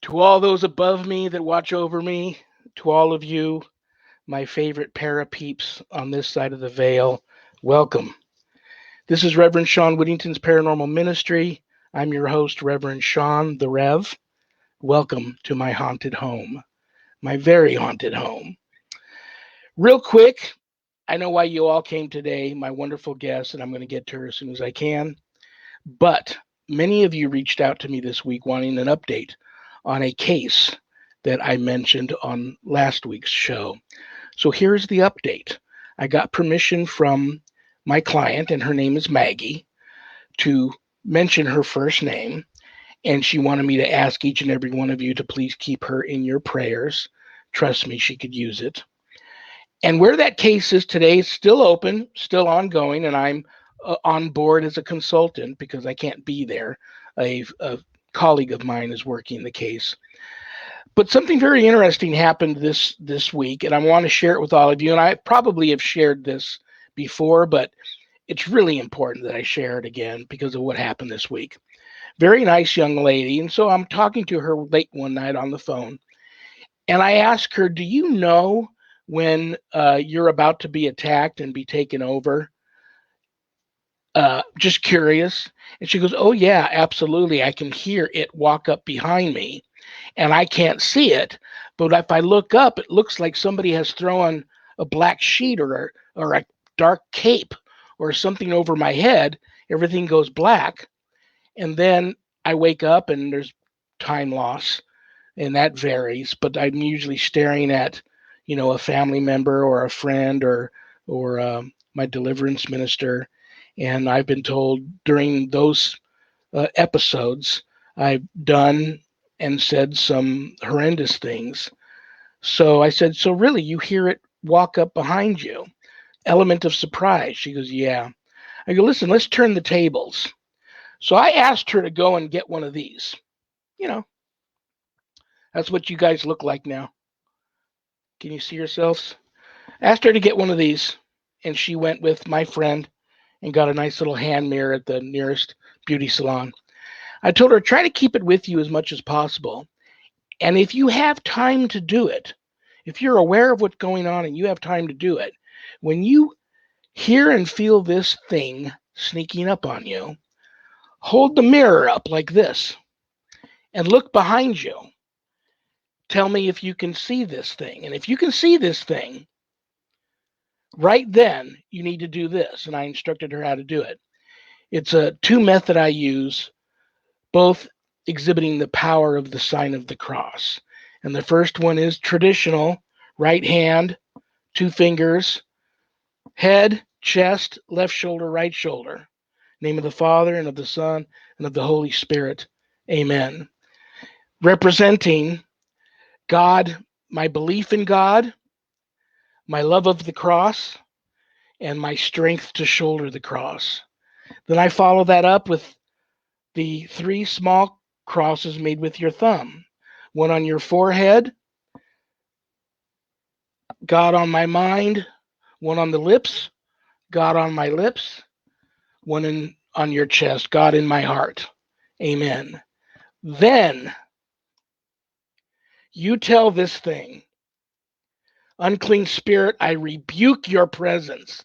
To all those above me that watch over me, to all of you, my favorite para peeps on this side of the veil, welcome. This is Reverend Sean Whittington's Paranormal Ministry. I'm your host, Reverend Sean the Rev. Welcome to my haunted home, my very haunted home. Real quick, I know why you all came today, my wonderful guest, and I'm going to get to her as soon as I can. But many of you reached out to me this week wanting an update on a case that I mentioned on last week's show. So here's the update. I got permission from my client, and her name is Maggie, to mention her first name. And she wanted me to ask each and every one of you to please keep her in your prayers. Trust me, she could use it. And where that case is today is still open, still ongoing, and I'm on board as a consultant because I can't be there. A colleague of mine is working the case. But something very interesting happened this week, and I want to share it with all of you. And I probably have shared this before, but it's really important that I share it again because of what happened this week. Very nice young lady, and so I'm talking to her late one night on the phone, and I asked her, "Do you know when you're about to be attacked and be taken over?" Just curious. And she goes, "Oh, yeah, absolutely. I can hear it walk up behind me and I can't see it. But if I look up, it looks like somebody has thrown a black sheet or a dark cape or something over my head. Everything goes black. And then I wake up and there's time loss and that varies. But I'm usually staring at, a family member or a friend or my deliverance minister. And I've been told during those episodes, I've done and said some horrendous things. So I said, "So really, you hear it walk up behind you?" Element of surprise. She goes, "Yeah." I go, "Listen, let's turn the tables." So I asked her to go and get one of these. You know, that's what you guys look like now. Can you see yourselves? Asked her to get one of these, and she went with my friend and got a nice little hand mirror at the nearest beauty salon. I told her, try to keep it with you as much as possible. And if you have time to do it, if you're aware of what's going on and you have time to do it, when you hear and feel this thing sneaking up on you, hold the mirror up like this and look behind you. Tell me if you can see this thing. And if you can see this thing, right then you need to do this. And I instructed her how to do it. It's a two method I use, both exhibiting the power of the sign of the cross. And the first one is traditional, right hand, two fingers, head, chest, left shoulder, right shoulder. Name of the Father and of the Son and of the Holy Spirit. Amen. Representing God, my belief in God, my love of the cross, and my strength to shoulder the cross. Then I follow that up with the three small crosses made with your thumb. One on your forehead, God on my mind. One on the lips, God on my lips. One on your chest, God in my heart. Amen. Then you tell this thing, unclean spirit, I rebuke your presence.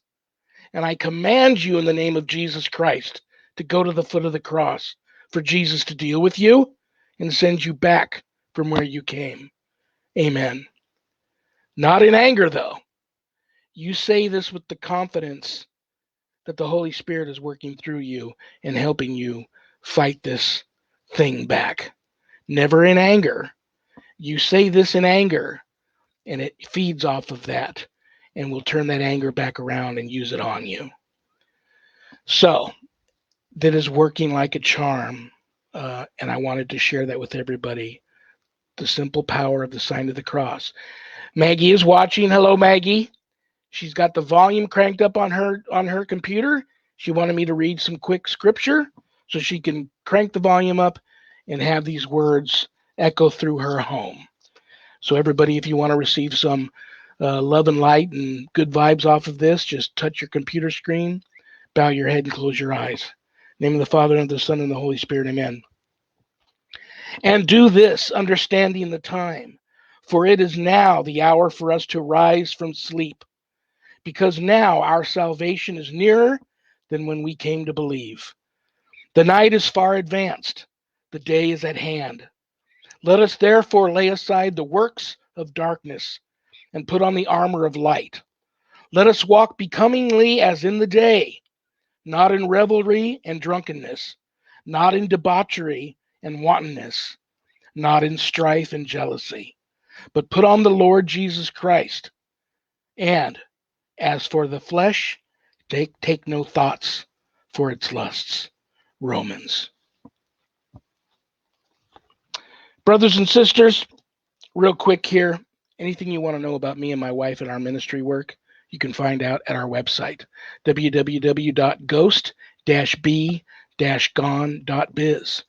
And I command you in the name of Jesus Christ to go to the foot of the cross for Jesus to deal with you and send you back from where you came. Amen. Not in anger, though. You say this with the confidence that the Holy Spirit is working through you and helping you fight this thing back. Never in anger. You say this in anger, and it feeds off of that and will turn that anger back around and use it on you. So, that is working like a charm, and I wanted to share that with everybody. The simple power of the sign of the cross. Maggie is watching. Hello, Maggie. She's got the volume cranked up on her computer. She wanted me to read some quick scripture so she can crank the volume up and have these words echo through her home. So everybody, if you want to receive some love and light and good vibes off of this, just touch your computer screen, bow your head and close your eyes. In the name of the Father and of the Son and the Holy Spirit, amen. And do this, understanding the time, for it is now the hour for us to rise from sleep, because now our salvation is nearer than when we came to believe. The night is far advanced, the day is at hand. Let us therefore lay aside the works of darkness and put on the armor of light. Let us walk becomingly as in the day, not in revelry and drunkenness, not in debauchery and wantonness, not in strife and jealousy, but put on the Lord Jesus Christ. And as for the flesh, take no thoughts for its lusts. Romans. Brothers and sisters, real quick here, anything you want to know about me and my wife and our ministry work, you can find out at our website, www.ghost-b-gone.biz.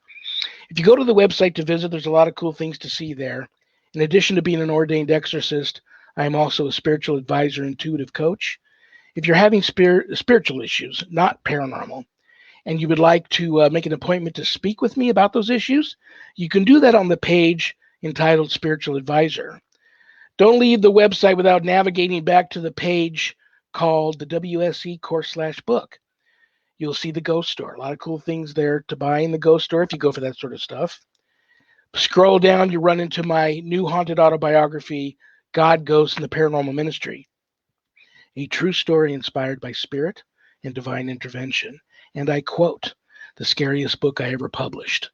If you go to the website to visit, there's a lot of cool things to see there. In addition to being an ordained exorcist, I am also a spiritual advisor, intuitive coach. If you're having spiritual issues, not paranormal, and you would like to make an appointment to speak with me about those issues, you can do that on the page entitled Spiritual Advisor. Don't leave the website without navigating back to the page called the WSE course/book. You'll see the ghost store. A lot of cool things there to buy in the ghost store if you go for that sort of stuff. Scroll down, you run into my new haunted autobiography, God, Ghosts, and the Paranormal Ministry. A true story inspired by spirit and divine intervention. And I quote, the scariest book I ever published.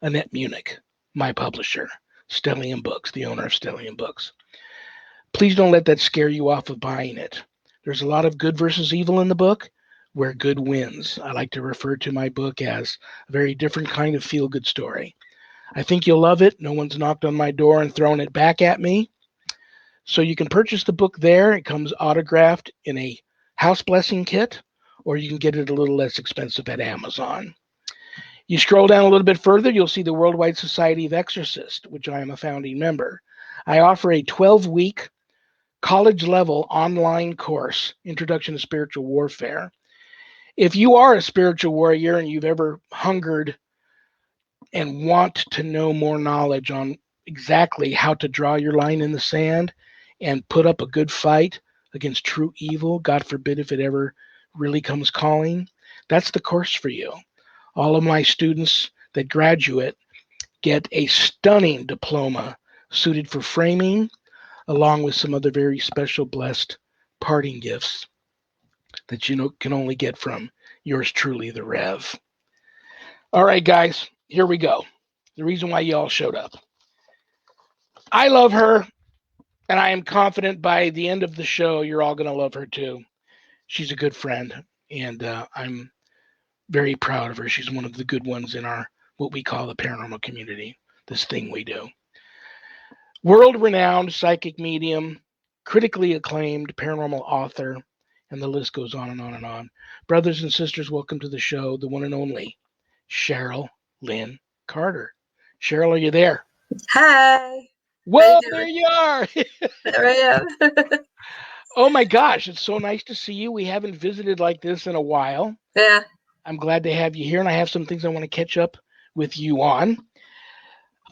Annette Munich, my publisher, Stellium Books, the owner of Stellium Books. Please don't let that scare you off of buying it. There's a lot of good versus evil in the book, where good wins. I like to refer to my book as a very different kind of feel-good story. I think you'll love it. No one's knocked on my door and thrown it back at me. So you can purchase the book there. It comes autographed in a house blessing kit, or you can get it a little less expensive at Amazon. You scroll down a little bit further, you'll see the Worldwide Society of Exorcists, which I am a founding member. I offer a 12-week college-level online course, Introduction to Spiritual Warfare. If you are a spiritual warrior and you've ever hungered and want to know more knowledge on exactly how to draw your line in the sand and put up a good fight against true evil, God forbid if it ever really comes calling, that's the course for you. All of my students that graduate get a stunning diploma suited for framing, along with some other very special blessed parting gifts that you can only get from yours truly, the Rev. All right, guys, here we go. The reason why you all showed up. I love her, and I am confident by the end of the show, you're all going to love her too. She's a good friend, and I'm very proud of her. She's one of the good ones in our, what we call the paranormal community, this thing we do. World-renowned psychic medium, critically acclaimed paranormal author, and the list goes on and on and on. Brothers and sisters, welcome to the show, the one and only Cheryl Lynn Carter. Cheryl, are you there? Hi. Whoa, there you are. There I am. Oh my gosh, it's so nice to see you. We haven't visited like this in a while. Yeah. I'm glad to have you here, and I have some things I want to catch up with you on.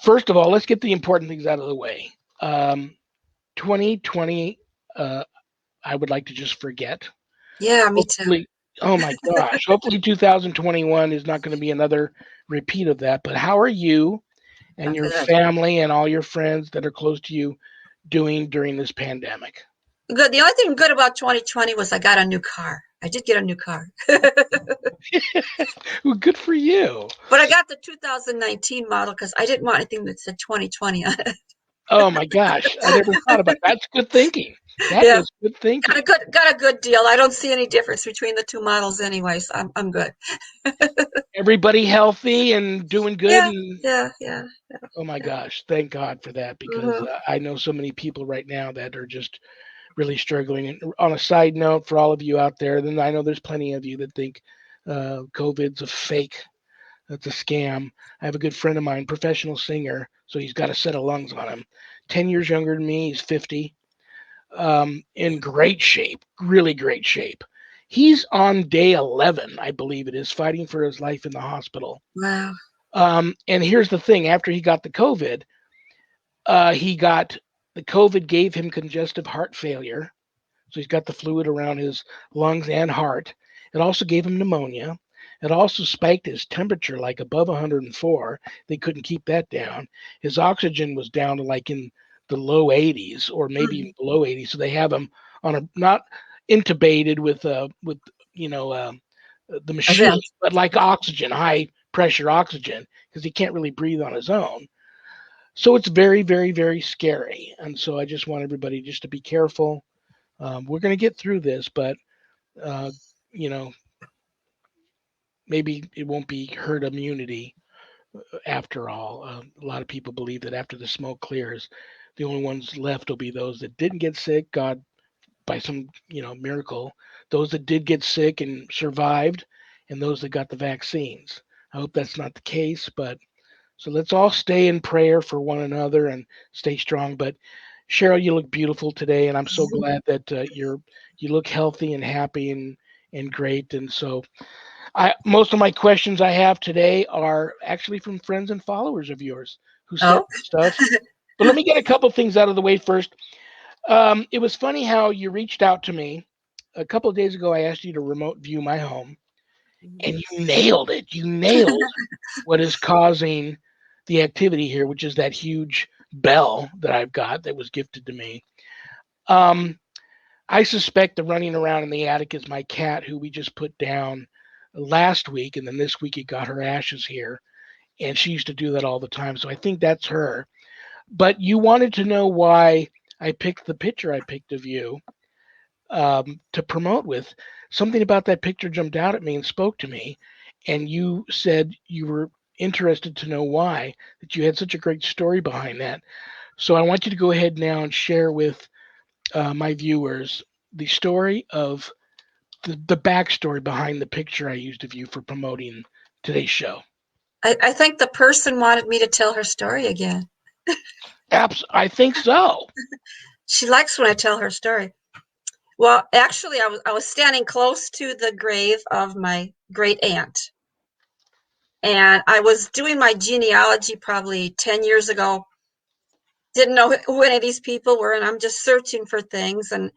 First of all, let's get the important things out of the way. 2020, I would like to just forget. Yeah, me too. Oh my gosh. Hopefully 2021 is not going to be another repeat of that. But how are you and your family and all your friends that are close to you doing during this pandemic? Good. The only thing good about 2020 was I got a new car. I did get a new car. Well, good for you. But I got the 2019 model because I didn't want anything that said 2020 on it. Oh my gosh. I never thought about that. That's good thinking. That is good thinking. Got a good deal. I don't see any difference between the two models anyway, so I'm good. Everybody healthy and doing good? Yeah. Oh my gosh. Thank God for that, because I know so many people right now that are just really struggling. And on a side note, for all of you out there, then I know there's plenty of you that think COVID's a fake. That's a scam. I have a good friend of mine, professional singer, so he's got a set of lungs on him. 10 years younger than me. He's 50. In great shape, really great shape. He's on day 11, I believe it is, fighting for his life in the hospital. Wow. And here's the thing: after he got the COVID, he got the COVID gave him congestive heart failure, so he's got the fluid around his lungs and heart. It also gave him pneumonia. It also spiked his temperature like above 104. They couldn't keep that down. His oxygen was down to like in the low 80s or maybe even Mhm. below 80. So they have him on a not intubated with you know the machine, Event. but like oxygen, high pressure oxygen, because he can't really breathe on his own. So it's very, very, very scary. And so I just want everybody just to be careful. We're going to get through this, but uh, you know, maybe it won't be herd immunity after all. A lot of people believe that after the smoke clears, the only ones left will be those that didn't get sick, God, by some miracle, those that did get sick and survived, and those that got the vaccines. I hope that's not the case, but so let's all stay in prayer for one another and stay strong. But Cheryl, you look beautiful today, and I'm so glad that you look healthy and happy and great. And so I most of my questions I have today are actually from friends and followers of yours who sent Oh, me stuff. But let me get a couple things out of the way first. It was funny how you reached out to me a couple of days ago. I asked you to remote view my home, and you nailed it. You nailed what is causing the activity here, which is that huge bell that I've got that was gifted to me. Um, I suspect the running around in the attic is my cat, who we just put down last week, and then this week he got her ashes here, and she used to do that all the time. So I think that's her. But you wanted to know why I picked the picture I picked of you to promote with. Something about that picture jumped out at me and spoke to me, and you said you were interested to know why, that you had such a great story behind that. So I want you to go ahead now and share with my viewers the story of the backstory behind the picture I used of you for promoting today's show. I think the person wanted me to tell her story again. I think so. She likes when I tell her story. Well, actually, I was standing close to the grave of my great aunt, and I was doing my genealogy probably 10 years ago. Didn't know who any of these people were, and I'm just searching for things, and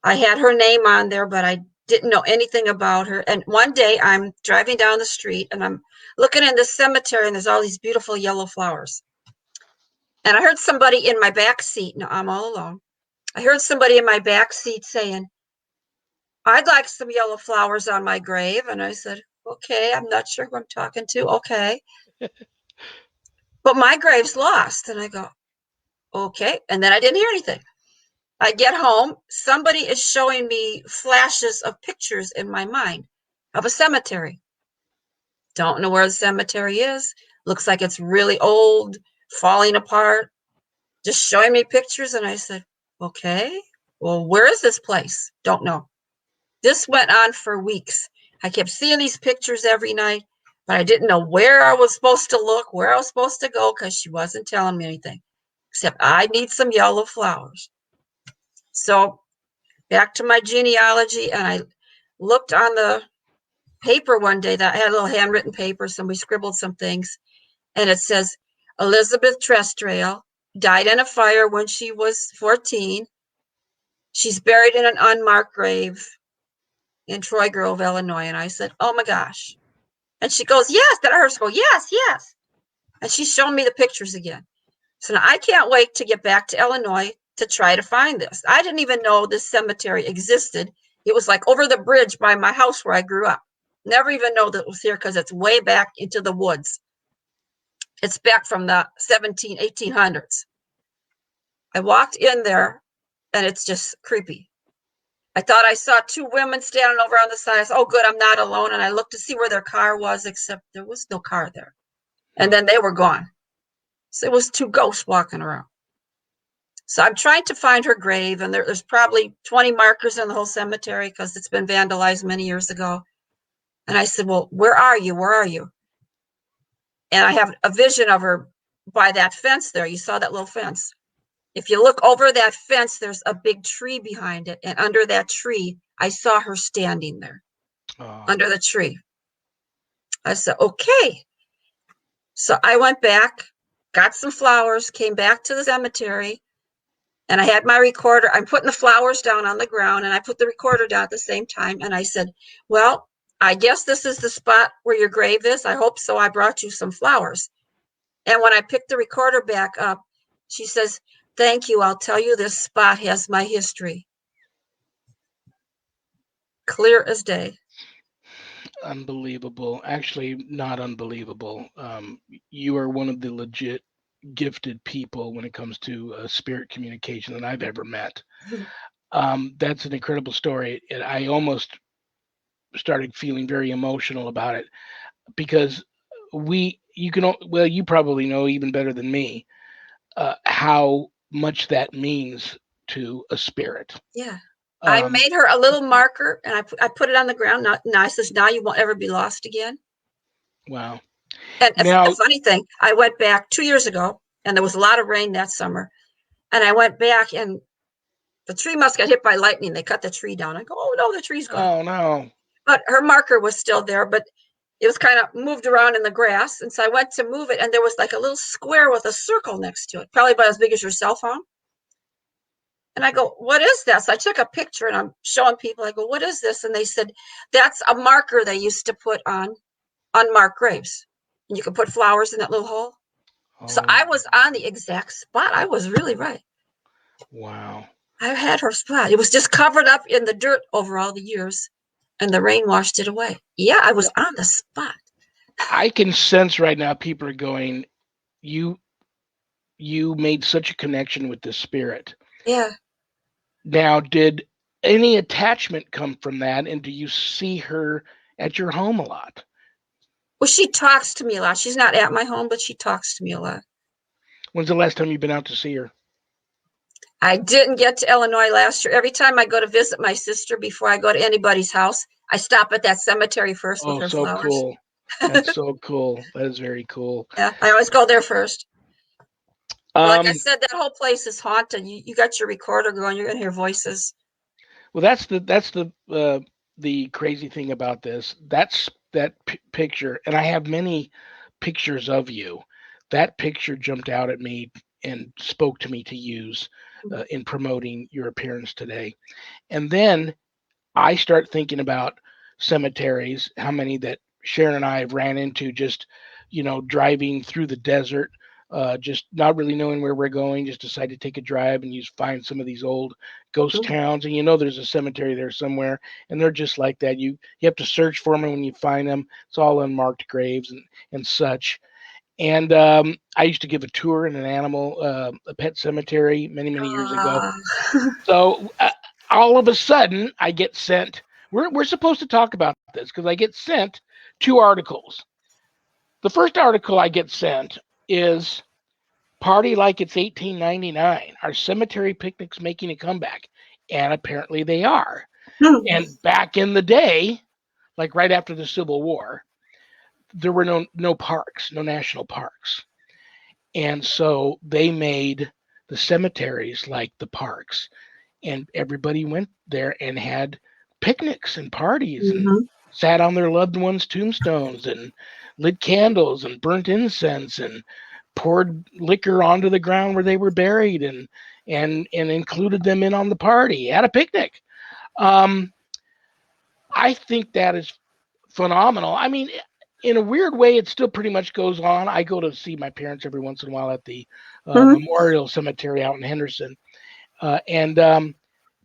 I had her name on there, but I didn't know anything about her. And one day I'm driving down the street and I'm looking in the cemetery, and there's all these beautiful yellow flowers. And I heard somebody in my back seat. No, I'm all alone. I heard somebody in my back seat saying, "I'd like some yellow flowers on my grave." And I said, "Okay, I'm not sure who I'm talking to. Okay. But my grave's lost." And I go, "Okay." And then I didn't hear anything. I get home, somebody is showing me flashes of pictures in my mind of a cemetery. Don't know where the cemetery is. Looks like it's really old, falling apart. Just showing me pictures. And I said, "Okay, well, where is this place? Don't know." This went on for weeks. I kept seeing these pictures every night, but I didn't know where I was supposed to look, where I was supposed to go, because she wasn't telling me anything, except I need some yellow flowers. So back to my genealogy, and I looked on the paper one day that I had a little handwritten paper. Somebody scribbled some things, and it says Elizabeth Trestrail died in a fire when she was 14. She's buried in an unmarked grave in Troy Grove, Illinois. And I said, "Oh my gosh." And she goes, "Yes." Then I heard her go, "Yes, yes." And she's showing me the pictures again. So now I can't wait to get back to Illinois to try to find this. I didn't even know this cemetery existed. It was like over the bridge by my house where I grew up. Never even know that it was here because it's way back into the woods. It's back from the 1800s. I walked in there and it's just creepy. I thought I saw two women standing over on the side. I said, "Oh, good, I'm not alone." And I looked to see where their car was, except there was no car there. And then they were gone. So it was two ghosts walking around. So I'm trying to find her grave, and there's probably 20 markers in the whole cemetery because it's been vandalized many years ago. And I said, "Well, where are you? Where are you?" And I have a vision of her by that fence there. You saw that little fence. If you look over that fence, there's a big tree behind it. And under that tree, I saw her standing there Oh, under the tree. I said, "Okay." So I went back, got some flowers, came back to the cemetery, and I had my recorder. I'm putting the flowers down on the ground, and I put the recorder down at the same time. And I said, well, I guess this is the spot where your grave is. I hope so. I brought you some flowers. And when I picked the recorder back up, she says, thank you. I'll tell you, this spot has my history. Clear as day. Unbelievable. Actually, not unbelievable. You are one of the legit gifted people when it comes to spirit communication that I've ever met. That's an incredible story. And I almost started feeling very emotional about it because well, you probably know even better than me how much that means to a spirit. Yeah. I Um, made her a little marker and I put it on the ground. Now I says, now you won't ever be lost again. wow. And a Now, funny thing, I went back 2 years ago and there was a lot of rain that summer. And I went back and the tree must got hit by lightning. They cut the tree down. I go, oh no, the tree's gone. oh no. But her marker was still there, but it was kind of moved around in the grass. And so I went to move it and there was like a little square with a circle next to it, probably about as big as your cell phone. And I go, what is this? I took a picture and I'm showing people. I go, what is this? And they said, that's a marker they used to put on unmarked graves. And you could put flowers in that little hole. So Oh, I was on the exact spot. I was really right. wow. I had her spot. It was just covered up in the dirt over all the years, and the rain washed it away. Yeah, I was on the spot. I can sense right now people are going, you you made such a connection with the spirit. Yeah. Now, did any attachment come from that? And do you see her at your home a lot? Well, she talks to me a lot. She's not at my home, but she talks to me a lot. When's the last time you've been out to see her? I didn't get to Illinois last year. Every time I go to visit my sister before I go to anybody's house, I stop at that cemetery first with Oh, her so flowers. cool. That's so cool. That is very cool. Yeah, I always go there first. But like I Um, said, that whole place is haunted. You got your recorder going, you're gonna hear voices. well, the crazy thing about this. That's that picture, and I have many pictures of you. That picture jumped out at me and spoke to me to use in promoting your appearance today. And then I start thinking about cemeteries, how many that Sharon and I have ran into just, driving through the desert, just not really knowing where we're going, just decide to take a drive and you find some of these old ghost towns, and there's a cemetery there somewhere, and they're just like that. You have to search for them, and when you find them, it's all unmarked graves and such. And I used to give a tour in a pet cemetery many years ago. Uh, So all of a sudden, I get sent. We're supposed to talk about this because I get sent two articles. The first article I get sent is "Party Like It's 1899. Are cemetery picnics making a comeback?" And apparently they are. And back in the day, like right after the Civil War, there were no parks, no national parks. And so they made the cemeteries like the parks, and everybody went there and had picnics and parties and mhm. sat on their loved ones' tombstones and lit candles and burnt incense and poured liquor onto the ground where they were buried and included them in on the party at a picnic. Um, I think that is phenomenal. I mean, in a weird way, it still pretty much goes on. I go to see my parents every once in a while at the Mhm. Memorial Cemetery out in Henderson, and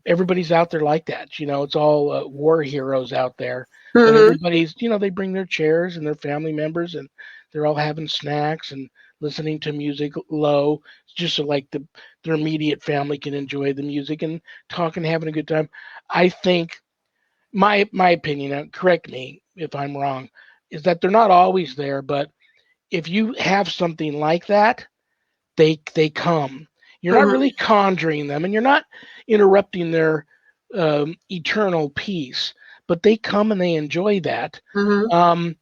everybody's out there like that. It's all war heroes out there, but Mhm. everybody's, they bring their chairs and their family members, and they're all having snacks and listening to music low, just so like their immediate family can enjoy the music and talking, having a good time. I think my opinion, and correct me if I'm wrong, is that they're not always there, but if you have something like that, they come. You're not Mhm. really conjuring them, and you're not interrupting their eternal peace, but they come and they enjoy that. Mhm. Um,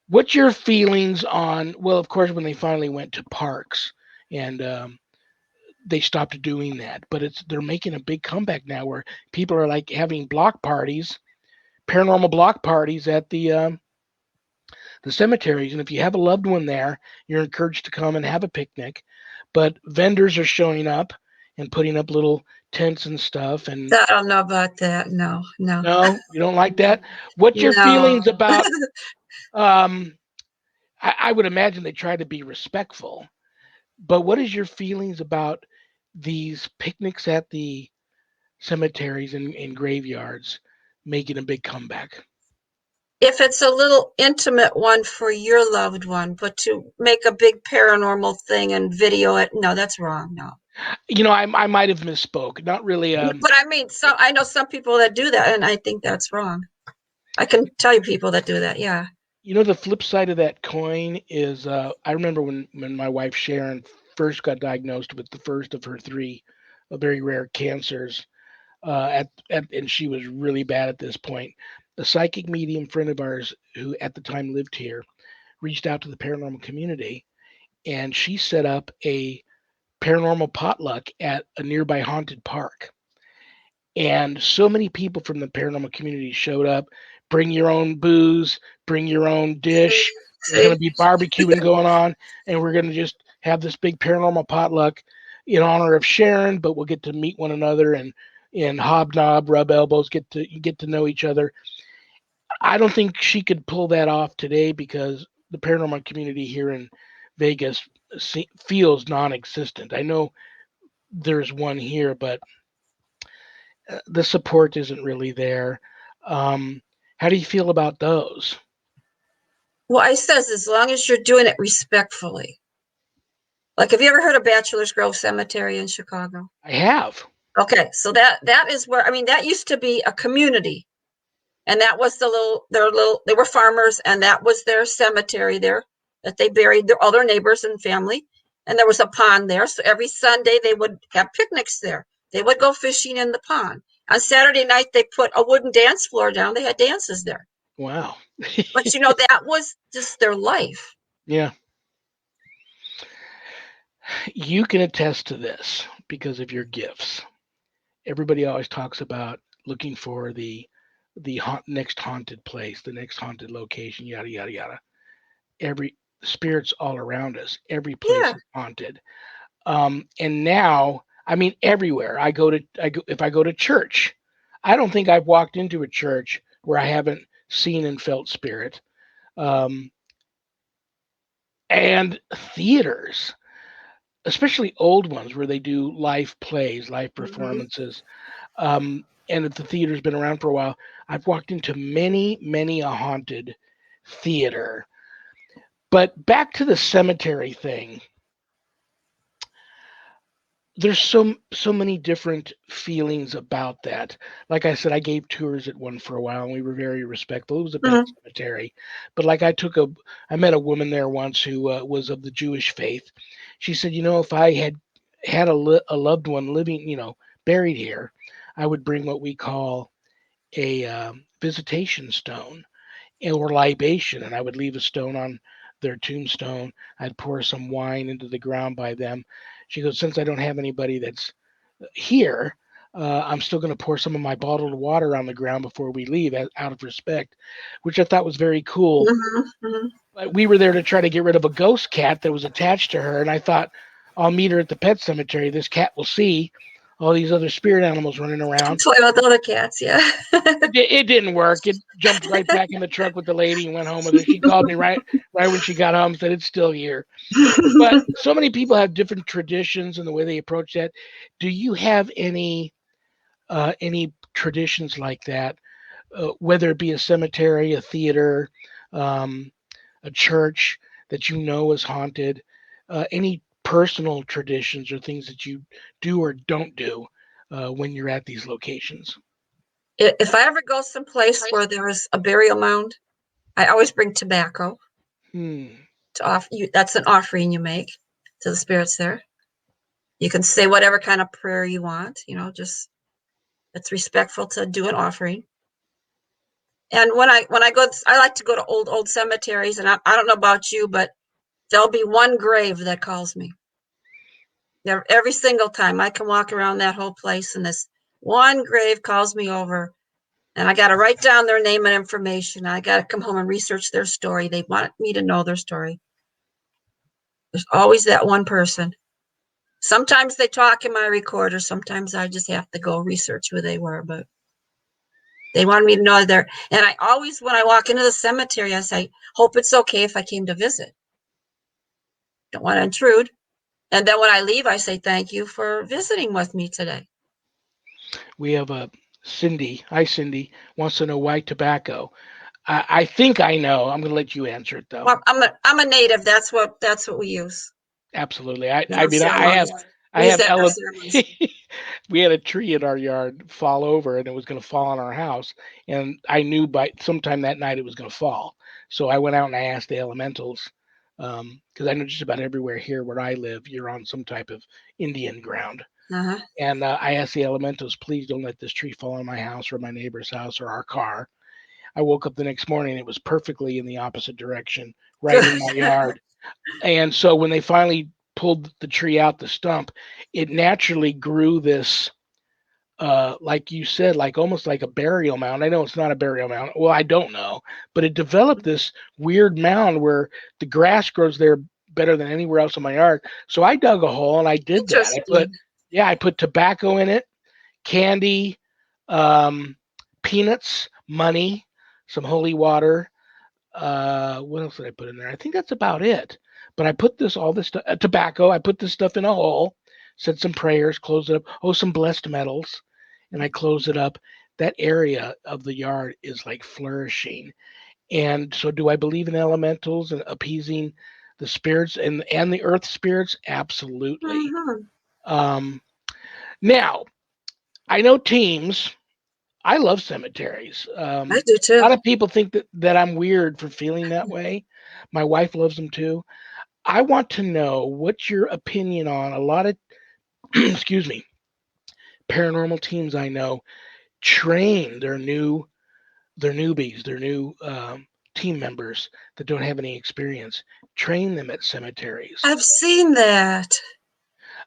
what's your feelings on? Well, of course, when they finally went to parks and they stopped doing that, but they're making a big comeback now, where people are like having block parties, paranormal block parties at the cemeteries. And if you have a loved one there, you're encouraged to come and have a picnic. But vendors are showing up and putting up little tents and stuff. And I don't know about that. No, no, no, you don't like that. What's your no. feelings about? Um, I would imagine they try to be respectful, but what is your feelings about these picnics at the cemeteries and graveyards making a big comeback? If it's a little intimate one for your loved one, but to make a big paranormal thing and video it, no, that's wrong. No. I might have misspoke. Not really. But I mean, so I know some people that do that, and I think that's wrong. I can tell you people that do that. Yeah. The flip side of that coin is I remember when my wife Sharon first got diagnosed with the first of her three very rare cancers. And she was really bad at this point. A psychic medium friend of ours who at the time lived here reached out to the paranormal community, and she set up a paranormal potluck at a nearby haunted park. And so many people from the paranormal community showed up. Bring your own booze, bring your own dish. There's going See? to be barbecuing going on, and we're going to just have this big paranormal potluck in honor of Sharon. But we'll get to meet one another and hobnob, rub elbows, get to know each other. I don't think she could pull that off today because the paranormal community here in Vegas feels non-existent. I know there's one here, but the support isn't really there. Um, how do you feel about those? Well, I says as long as you're doing it respectfully. Like, have you ever heard of Bachelor's Grove Cemetery in Chicago? I have. Okay, so that is where, I mean, that used to be a community, and that was they were farmers, and that was their cemetery there that they buried all their neighbors and family, and there was a pond there. So every Sunday they would have picnics there. They would go fishing in the pond. On Saturday night they put a wooden dance floor down. They had dances there. Wow. But that was just their life. Yeah. You can attest to this because of your gifts. Everybody always talks about looking for the next haunted place, the next haunted location, yada yada yada. Every spirits all around us. Every place Yeah. is haunted. And now, I mean, everywhere if I go to church, I don't think I've walked into a church where I haven't seen and felt spirit. Um, and theaters, especially old ones where they do live plays, live Mm-hmm. performances. And if the theater's been around for a while, I've walked into many a haunted theater. But back to the cemetery thing, there's so many different feelings about that. Like I said, I gave tours at one for a while, and we were very respectful. It was a pet Mm-hmm. cemetery, but like I met a woman there once who was of the Jewish faith. She said, if I had a loved one living, buried here, I would bring what we call a visitation stone or libation, and I would leave a stone on their tombstone. I'd pour some wine into the ground by them. She goes, since I don't have anybody that's here, I'm still going to pour some of my bottled water on the ground before we leave out of respect, which I thought was very cool. Mm-hmm. But we were there to try to get rid of a ghost cat that was attached to her, and I thought, I'll meet her at the pet cemetery. This cat will see all these other spirit animals running around. Play with other cats, yeah. It didn't work. It jumped right back in the truck with the lady and went home with her. She called me right when she got home, said it's still here. But so many people have different traditions and the way they approach that. Do you have any traditions like that, whether it be a cemetery, a theater, um, a church that is haunted? Any personal traditions or things that you do or don't do when you're at these locations? If I ever go someplace where there's a burial mound, I always bring tobacco Hmm. to offer you. That's an offering you make to the spirits there. You can say whatever kind of prayer you want, just it's respectful to do an offering. And when I go, I like to go to old cemeteries, and I don't know about you, but there'll be one grave that calls me. Every single time I can walk around that whole place, and this one grave calls me over, And I got to write down their name and information. I got to come home and research their story. They want me to know their story. There's always that one person. Sometimes they talk in my recorder. Sometimes I just have to go research who they were, but they wanted me to know they're, and I always, when I walk into the cemetery, I say, hope it's okay if I came to visit. Don't want to intrude. And then when I leave, I say, thank you for visiting with me today. We have a Cindy. Hi, Cindy. Wants to know why tobacco. I think I know. I'm going to let you answer it though. Well, I'm a native. That's what we use. Absolutely. In I our mean, ceremonies. I We use have that in our ceremonies. we had a tree in our yard fall over and it was going to fall on our house. And I knew by sometime that night it was going to fall. So I went out and I asked the elementals, because I know just about everywhere here where I live, you're on some type of Indian ground. Uh-huh. And I asked the elementals, please don't let this tree fall on my house or my neighbor's house or our car. I woke up the next morning, it was perfectly in the opposite direction, right in my yard. And so when they finally pulled the tree out the stump, it naturally grew this, like you said, like almost like a burial mound. I know it's not a burial mound. Well, I don't know, but it developed this weird mound where the grass grows there better than anywhere else in my yard. So I dug a hole and I did that. Interesting. I put tobacco in it, candy, um, peanuts, money, some holy water. What else did I put in there? I think that's about it. But I put all this stuff, tobacco. I put this stuff in a hole, said some prayers, closed it up. Oh, some blessed metals, and I closed it up. That area of the yard is like flourishing. And so, do I believe in elementals and appeasing the spirits and the earth spirits? Absolutely. Mm-hmm. Um, Now, I know teams. I love cemeteries. I do A too. lot of people think that I'm weird for feeling that way. My wife loves them too. I want to know what's your opinion on a lot of excuse me, paranormal teams I know train their newbies, their new team members that don't have any experience, train them at cemeteries. I've seen that.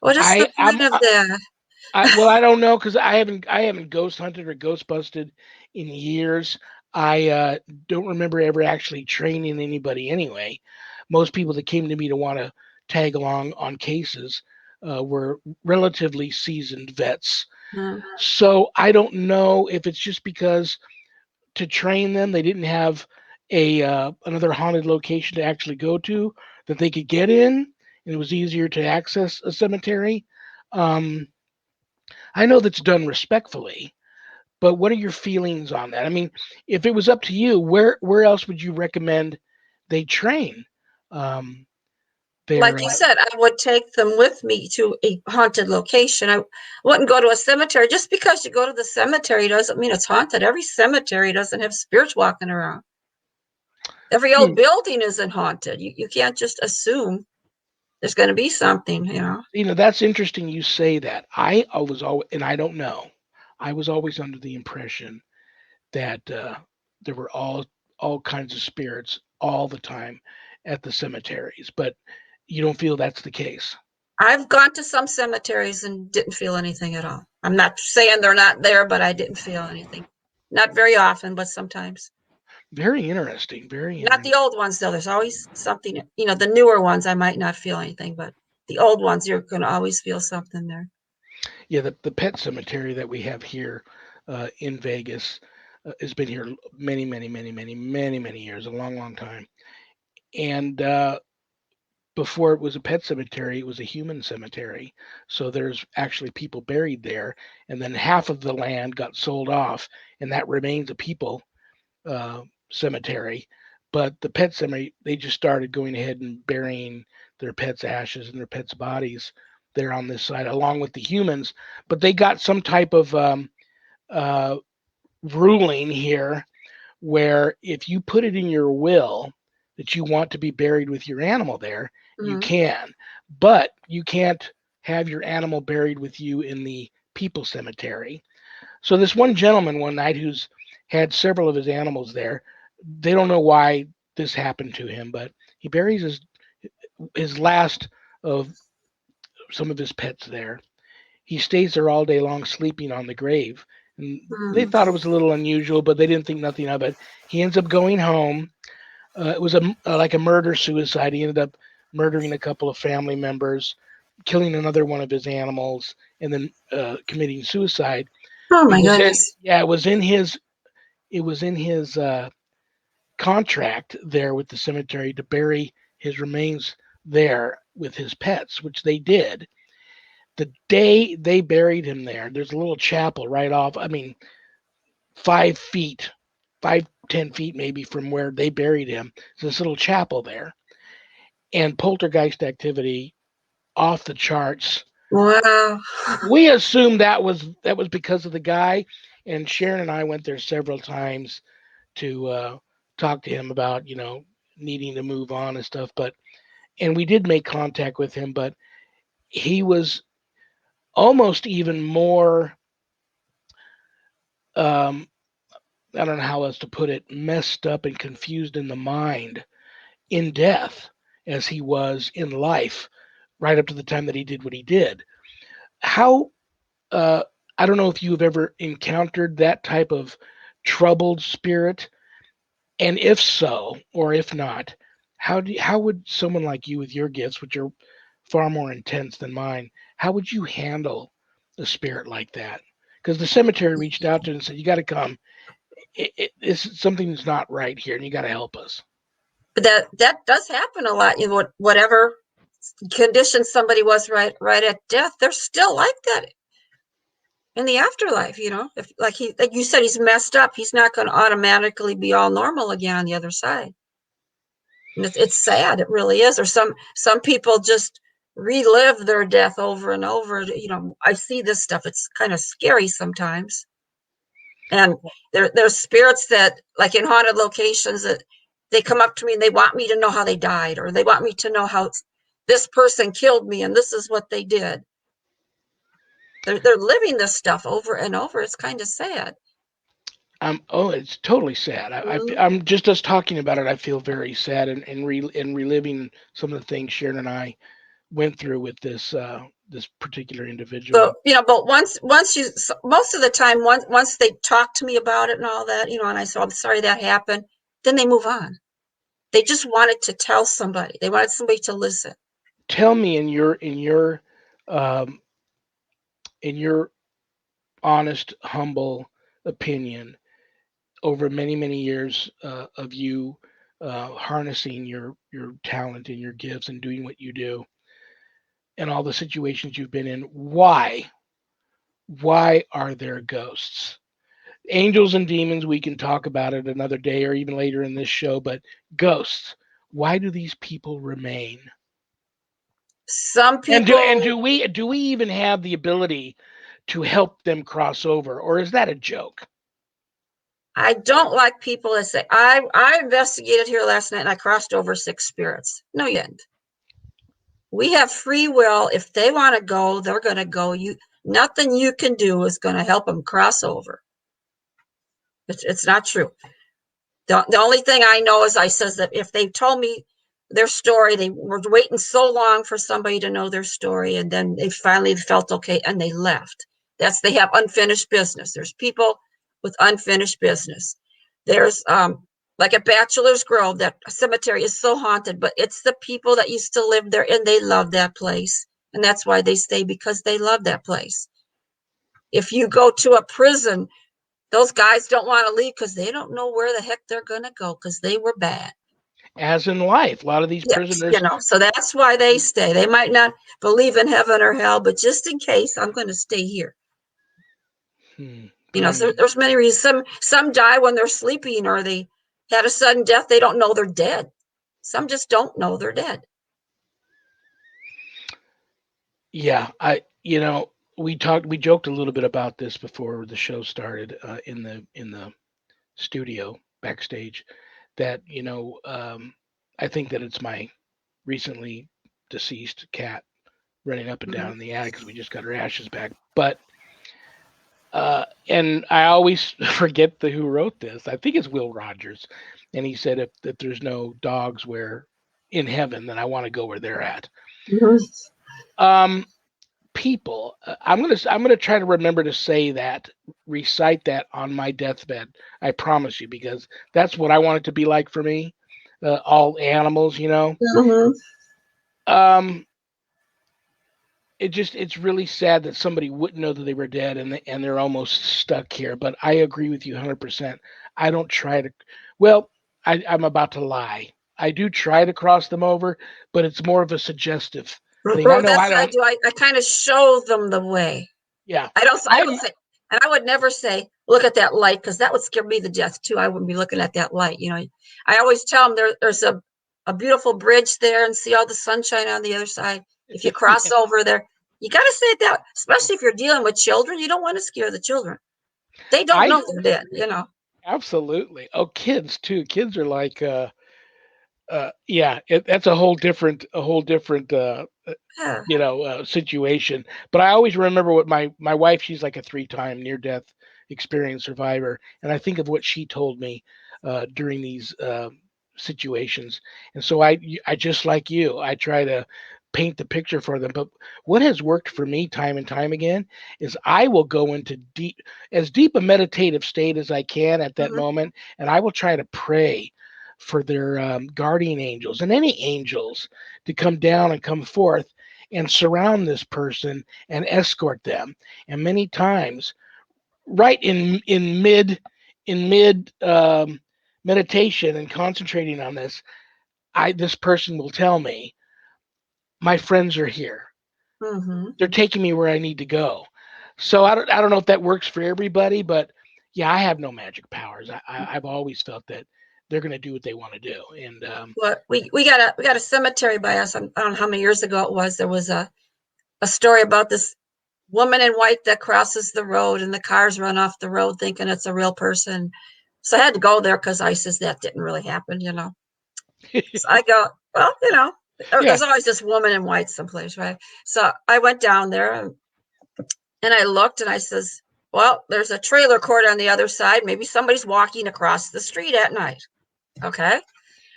What is the I I'm point of that? well, I don't know because I haven't ghost hunted or ghost busted in years. I don't remember ever actually training anybody anyway. Most people that came to me to want to tag along on cases were relatively seasoned vets. Mm. So I don't know if it's just because to train them they didn't have a another haunted location to actually go to that they could get in, and it was easier to access a cemetery. Um, I know that's done respectfully, but what are your feelings on that? I mean, if it was up to you, where else would you recommend they train? Um, their Like you said, I would take them with me to a haunted location. I wouldn't go to a cemetery. Just because you go to the cemetery doesn't mean it's haunted. Every cemetery doesn't have spirits walking around. Every old you, building isn't haunted. You can't just assume there's going to be something, you know. you know that's interesting. You say that. I was always, and I don't know. I was always under the impression that there were all kinds of spirits all the time at the cemeteries, but you don't feel that's the case. I've gone to some cemeteries and didn't feel anything at all. I'm not saying they're not there, but I didn't feel anything. Not very often, but sometimes. Very interesting. Very Not the interesting. old ones, though. There's always something, you know, the newer ones, I might not feel anything, but the old ones, you're going to always feel something there. Yeah, the pet cemetery that we have here in Vegas has been here many years, a long time. And before it was a pet cemetery, it was a human cemetery. So there's actually people buried there, and then half of the land got sold off, and that remains a people uh, cemetery. But the pet cemetery, they just started going ahead and burying their pets' ashes and their pets' bodies there on this side, along with the humans. But they got some type of uh, ruling here where if you put it in your will that you want to be buried with your animal there, you Mm-hmm. can, but you can't have your animal buried with you in the people cemetery. So this one gentleman one night who's had several of his animals there, they don't know why this happened to him, but he buries his last of some of his pets there. He stays there all day long sleeping on the grave, And they Hmm. thought it was a little unusual, but they didn't think nothing of it. He ends up going home. It was like a murder suicide. He ended up murdering a couple of family members, killing another one of his animals, and then committing suicide. Oh It my was in goodness. yeah, it was in his contract there with the cemetery to bury his remains there with his pets, which they did. The day they buried him there, there's a little chapel right off. I mean, 5 feet, 5, 10 feet maybe from where they buried him. There's this little chapel there, and poltergeist activity off the charts. Wow. We assumed that was because of the guy, and Sharon and I went there several times to talk to him about needing to move on and stuff. But and we did make contact with him, but he was almost even more. Um, I don't know how else to put it, messed up and confused in the mind in death as he was in life, right up to the time that he did what he did. How uh, I don't know if you've ever encountered that type of troubled spirit, and if so, or if not, how would someone like you with your gifts, which are far more intense than mine, how would you handle a spirit like that? Because the cemetery reached out to him and said, "You got to come. This something's not right here, and you got to help us." But that does happen a lot. You know, whatever condition somebody was right at death, they're still like that in the afterlife. You know, if like you said, he's messed up, he's not going to automatically be all normal again on the other side. And it's sad. It really is. Or some people just relive their death over and over. You know, I see this stuff. It's kind of scary sometimes. And there's spirits that, like in haunted locations, that they come up to me and they want me to know how they died, or they want me to know how this person killed me and this is what they did. They're living this stuff over and over. It's kind of sad. Oh, it's totally sad. Mhm. I'm just us talking about it. I feel very sad and reliving some of the things Sharon and I went through with this particular So, individual. you know, but once you, most of the time, once they talk to me about it and all that, you know, and I say, I'm sorry that happened, then they move on. They just wanted to tell somebody. They wanted somebody to listen. Tell me um, in your honest, humble opinion, over many years of you harnessing your talent and your gifts and doing what you do, and all the situations you've been in, why are there ghosts? Angels and demons, we can talk about it another day or even later in this show, but ghosts, why do these people remain? Some And do people, we even have the ability to help them cross over, or is that a joke? I don't like people that say, I investigated here last night and I crossed over 6 spirits. No, you didn't. We have free will. If they want to go, they're going to go. Nothing you can do is going to help them cross over. It's not true. The only thing I know is I says that if they told me their story, they were waiting so long for somebody to know their story, and then they finally felt okay and they left. They have unfinished business. There's people with unfinished business. There's like at Bachelor's Grove, that cemetery is so haunted, but it's the people that used to live there and they love that place. And that's why they stay, because they love that place. If you go to a prison, those guys don't want to leave because they don't know where the heck they're going to go because they were bad. As in life, a lot of these Yes, you prisoners. know, so that's why they stay. They might not believe in heaven or hell, but just in case, I'm going to stay here. Hmm, You know, so hmm. there's many reasons. Some die when they're sleeping, or they had a sudden death. They don't know they're dead. Some just don't know they're dead. Yeah, we joked a little bit about this before the show started in the studio backstage, that I think that it's my recently deceased cat running up and down Mhm. in the attic because we just got her ashes back. But and I always forget who wrote this. I think it's Will Rogers, and he said if there's no dogs where in heaven, then I want to go where they're at. Mhm. Um, people. I'm gonna try to remember to say that, recite that on my deathbed. I promise you, because that's what I want it to be like for me. All animals, you know. Hmm. Um, it's really sad that somebody wouldn't know that they were dead, and they're almost stuck here. But I agree with you 100%. I don't try to. Well, I'm about to lie. I do try to cross them over, but it's more of a suggestive thing. I Well, know I that's what I don't. do. I kind of show them the way. Yeah, I I don't say, and I would never say, look at that light, because that would scare me to death too. I wouldn't be looking at that light. I always tell them there's a beautiful bridge there, and see all the sunshine on the other side. If you cross yeah. over there, you got to say it that, especially if you're dealing with children, you don't want to scare the children. They don't I know they're dead. absolutely. Oh, kids too. Kids are like yeah, that's a whole different Yeah. situation. But I always remember what my wife, she's like a 3-time near death experience survivor, and I think of what she told me during these situations. And so I just like you, I try to paint the picture for them. But what has worked for me time and time again is I will go into deep a meditative state as I can at that Hmm. moment, and I will try to pray for their guardian angels and any angels to come down and come forth and surround this person and escort them. And many times, right in mid meditation and concentrating on this person will tell me, my friends are here. Hmm. They're taking me where I need to go. So I don't know if that works for everybody, but yeah, I have no magic powers. I've always felt that they're going to do what they want to do, and Well, we got a cemetery by us. I don't know how many years ago it was. There was a story about this woman in white that crosses the road, and the cars run off the road thinking it's a real person. So I had to go there because I says that didn't really happen. So I go, well, yeah. there's always this woman in white someplace, right? So I went down there, and I looked, and I says, well, there's a trailer court on the other side. Maybe somebody's walking across the street at night. Okay.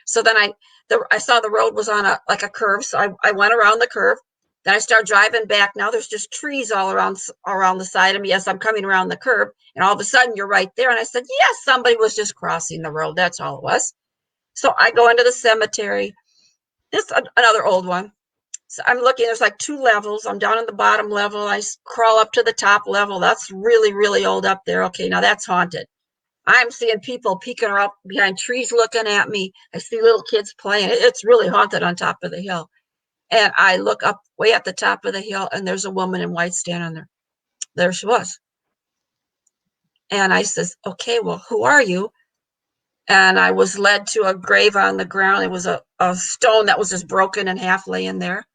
So then I saw the road was on a curve. So I went around the curve. Then I start driving back. Now there's just trees all around the side of me as I'm coming around the curve. And all of a sudden you're right there. And I said, yes, somebody was just crossing the road. That's all it was. So I go into the cemetery. This another old one. So I'm looking, there's like 2 levels. I'm down in the bottom level. I crawl up to the top level. That's really, really old up there. Okay, now that's haunted. I'm seeing people peeking up behind trees looking at me. I see little kids playing. It's really haunted on top of the hill. And I look up way at the top of the hill, and there's a woman in white standing there. There she was. And I says, okay, well, who are you? And I was led to a grave on the ground. It was a stone that was just broken in half laying there.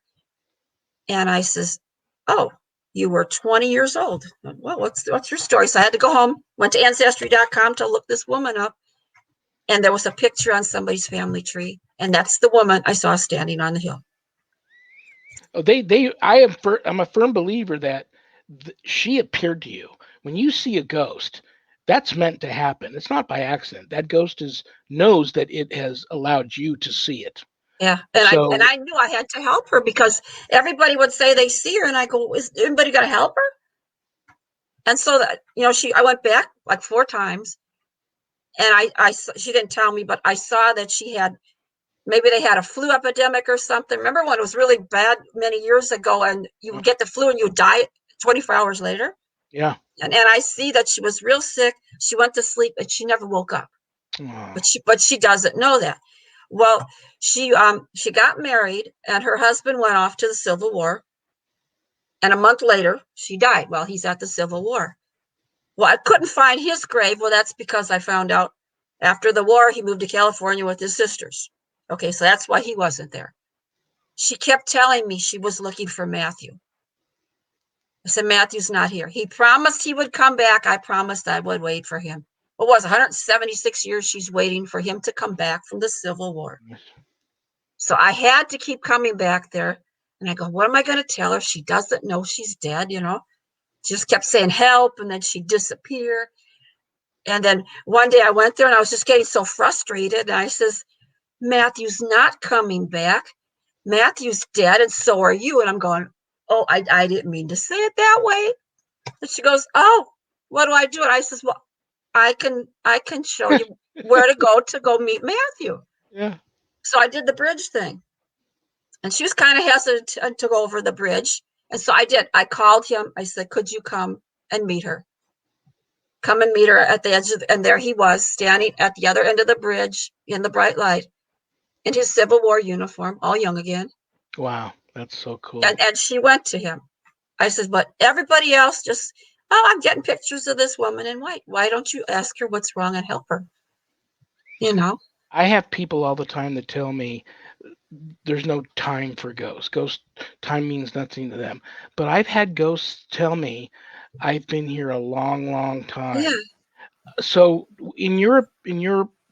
And I says, oh, you were 20 years old. Well, what's your story? So I had to go home, went to ancestry.com to look this woman up. And there was a picture on somebody's family tree. And that's the woman I saw standing on the hill. Oh, I'm a firm believer that she appeared to you. When you see a ghost, that's meant to happen. It's not by accident. That ghost is knows that it has allowed you to see it. Yeah. And So I knew I had to help her because everybody would say they see her. And I go, is anybody going to help her? And so that, I went back like 4 times, and she didn't tell me, but I saw that maybe they had a flu epidemic or something. Remember when it was really bad many years ago, and you would get the flu and you would die 24 hours later? yeah. And I see that she was real sick. She went to sleep and she never woke up. Oh, But she doesn't know that. Well, she got married, and her husband went off to the Civil War. And a month later, she died while he's at the Civil War. Well, I couldn't find his grave. Well, that's because I found out after the war, he moved to California with his sisters. Okay, so that's why he wasn't there. She kept telling me she was looking for Matthew. I said, Matthew's not here. He promised he would come back. I promised I would wait for him. What was 176 years she's waiting for him to come back from the Civil War. So I had to keep coming back there. And I go, what am I going to tell her? She doesn't know she's dead. She just kept saying help, and then she'd disappear. And then one day I went there, and I was just getting so frustrated. And I says, Matthew's not coming back. Matthew's dead, and so are you. And I'm going, oh, I didn't mean to say it that way. And she goes, oh, what do I do? And I says, well, I can show you where to go meet Matthew. Yeah. So I did the bridge thing. And she was kind of hesitant to go over the bridge. And so I did. I called him. I said, could you come and meet her? Come and meet her at the edge of, and there he was standing at the other end of the bridge in the bright light in his Civil War uniform, all young again. Wow. That's so cool. And she went to him. I said, but everybody else just, oh, I'm getting pictures of this woman in white. Why don't you ask her what's wrong and help her? You know? I have people all the time that tell me there's no time for ghosts. Ghost time means nothing to them. But I've had ghosts tell me I've been here a long, long time. Yeah. So in your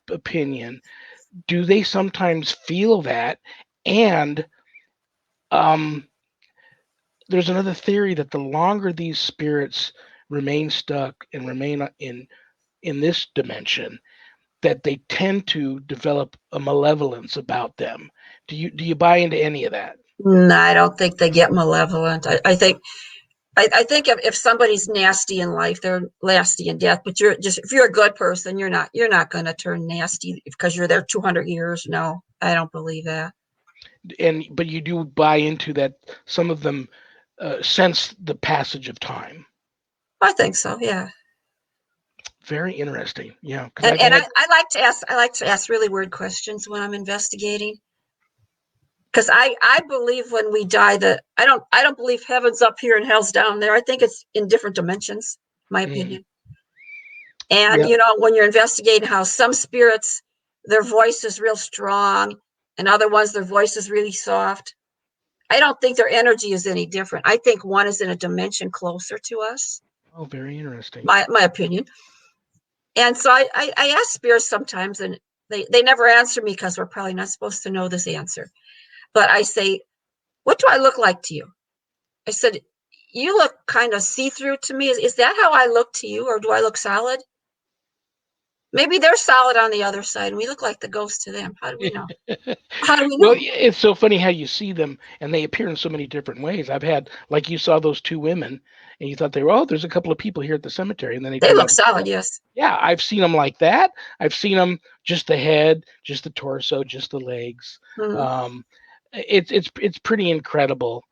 opinion, do they sometimes feel that? And there's another theory that the longer these spirits remain stuck and remain in this dimension, that they tend to develop a malevolence about them. Do you buy into any of that? No, I don't think they get malevolent. I think if somebody's nasty in life, they're nasty in death. But if you're a good person, you're not going to turn nasty because you're there 200 years. No, I don't believe that. But you do buy into that. Some of them sense the passage of time. I think so. Yeah. Very interesting. Yeah. And I like to ask really weird questions when I'm investigating. Because I believe when we die that I don't believe heaven's up here and hell's down there. I think it's in different dimensions, my opinion. And when you're investigating how some spirits, their voice is real strong, and other ones their voice is really soft. I don't think their energy is any different. I think one is in a dimension closer to us. Oh, very interesting. My opinion. And so I ask spirits sometimes, and they never answer me because we're probably not supposed to know this answer. But I say, what do I look like to you? I said, you look kind of see-through to me. Is that how I look to you, or do I look solid? Maybe they're solid on the other side, and we look like the ghost to them. How do we know? How do we know? Well, it's so funny how you see them, and they appear in so many different ways. I've had, like, you saw those two women, and you thought they were, oh, there's a couple of people here at the cemetery, and then they look solid. Yes. Yeah, I've seen them like that. I've seen them just the head, just the torso, just the legs. Mm-hmm. It's pretty incredible.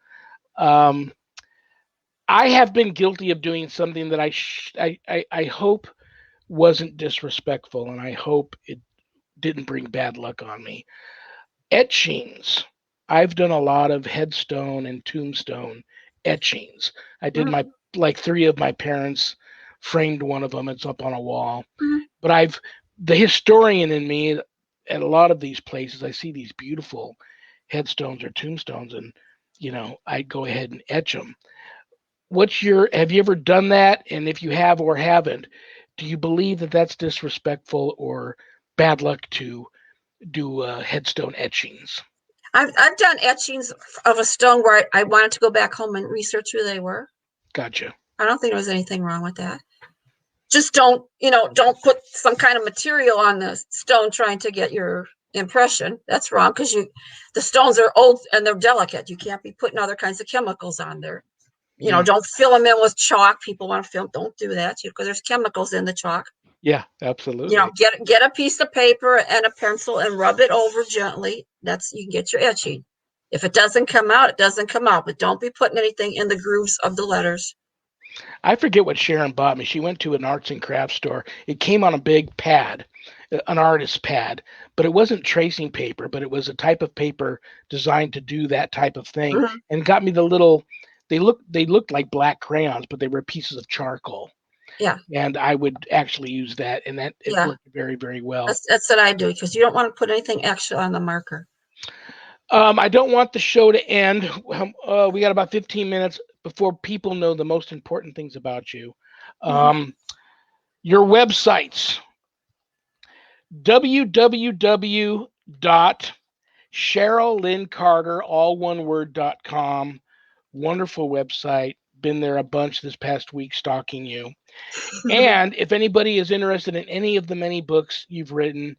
I have been guilty of doing something that I hope wasn't disrespectful, and I hope it didn't bring bad luck on me. Etchings. I've done a lot of headstone and tombstone etchings. I did like 3 of my parents, framed one of them. It's up on a wall. Mm-hmm. But the historian in me, at a lot of these places, I see these beautiful headstones or tombstones, and I go ahead and etch them. Have you ever done that? And if you have or haven't, do you believe that that's disrespectful or bad luck to do headstone etchings? I've done etchings of a stone where I wanted to go back home and research who they were. Gotcha. I don't think there was anything wrong with that. Just don't put some kind of material on the stone trying to get your impression. That's wrong, because the stones are old and they're delicate. You can't be putting other kinds of chemicals on there. Don't fill them in with chalk. People want to fill. Don't do that, because there's chemicals in the chalk. Yeah, absolutely. Get a piece of paper and a pencil and rub it over gently. You can get your etching. If it doesn't come out, it doesn't come out. But don't be putting anything in the grooves of the letters. I forget what Sharon bought me. She went to an arts and crafts store. It came on a big pad, an artist's pad, but it wasn't tracing paper, but it was a type of paper designed to do that type of thing. Mm-hmm. And got me the little. They looked like black crayons, but they were pieces of charcoal. Yeah. And I would actually use that, and it worked very, very well. That's what I do, because you don't want to put anything extra on the marker. I don't want the show to end. We got about 15 minutes before people know the most important things about you. Your websites, www.CherylLynnCarter, all one word.com. Wonderful website. Been there a bunch this past week stalking you. And if anybody is interested in any of the many books you've written,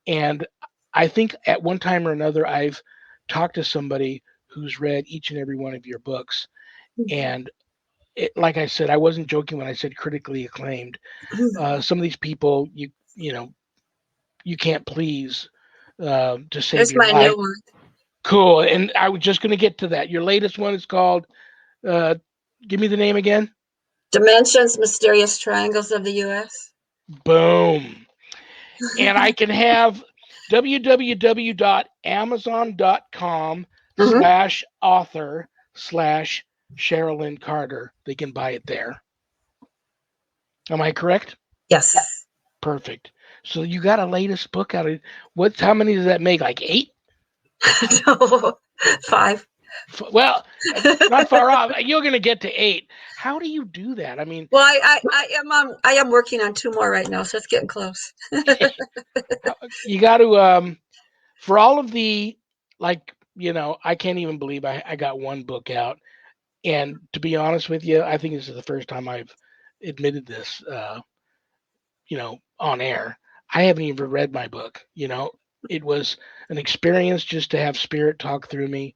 and I think at one time or another I've talked to somebody who's read each and every one of your books, And like I said, I wasn't joking when I said critically acclaimed. Some of these people, you know, you can't please to save There's your my life. new one. Cool. And I was just going to get to that. Your latest one is called, uh, give me the name again. Dimensions, Mysterious Triangles of the U.S. Boom. And I can have www.amazon.com Mhm. slash author slash Cheryl Lynn Carter. They can buy it there. Am I correct? Yes. Perfect. So you got a latest book out of how many does that make? Like 8? No, 5. Well, not far off. You're going to get to 8. How do you do that? I mean, Well, I am working on 2 more right now, so it's getting close. you got to for all of the, like, I can't even believe I got one book out. And to be honest with you, I think this is the first time I've admitted this, on air. I haven't even read my book. It was an experience just to have spirit talk through me,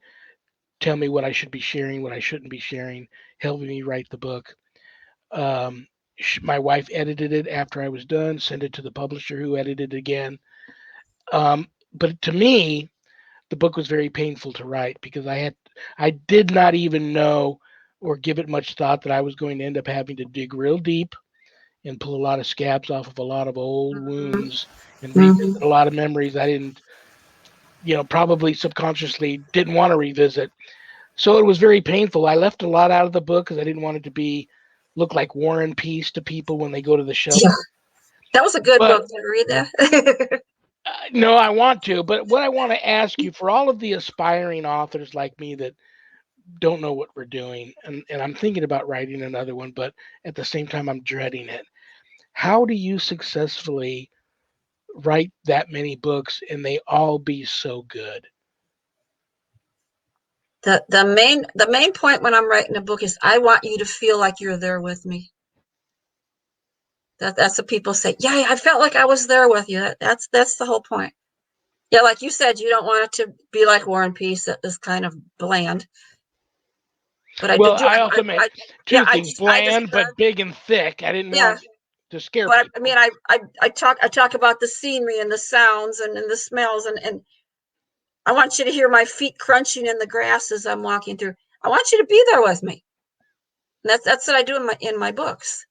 tell me what I should be sharing, what I shouldn't be sharing, helping me write the book. Um, my wife edited it after I was done, sent it to the publisher who edited it again. But to me, the book was very painful to write because I did not even know or give it much thought that I was going to end up having to dig real deep and pull a lot of scabs off of a lot of old wounds and revisit a lot of memories I didn't, probably subconsciously didn't want to revisit. So it was very painful. I left a lot out of the book because I didn't want it to look like War and Peace to people when they go to the Yeah, shelter. that was a good But book. Did you read that? no, I want to. But what I want to ask you, for all of the aspiring authors like me that don't know what we're doing, and I'm thinking about writing another one, but at the same time I'm dreading it. How do you successfully write that many books and they all be so good? The main point when I'm writing a book is I want you to feel like you're there with me. That's what people say. Yeah, I felt like I was there with you. That's the whole point. Yeah, like you said, you don't want it to be like War and Peace. That is kind of bland. But I do. Well, I also meant Yeah, two things: I bland describe. but big and thick. I didn't Yeah, want to scare but I mean, people. I talk about the scenery and the sounds and the smells and I want you to hear my feet crunching in the grass as I'm walking through. I want you to be there with me. And that's what I do in my books.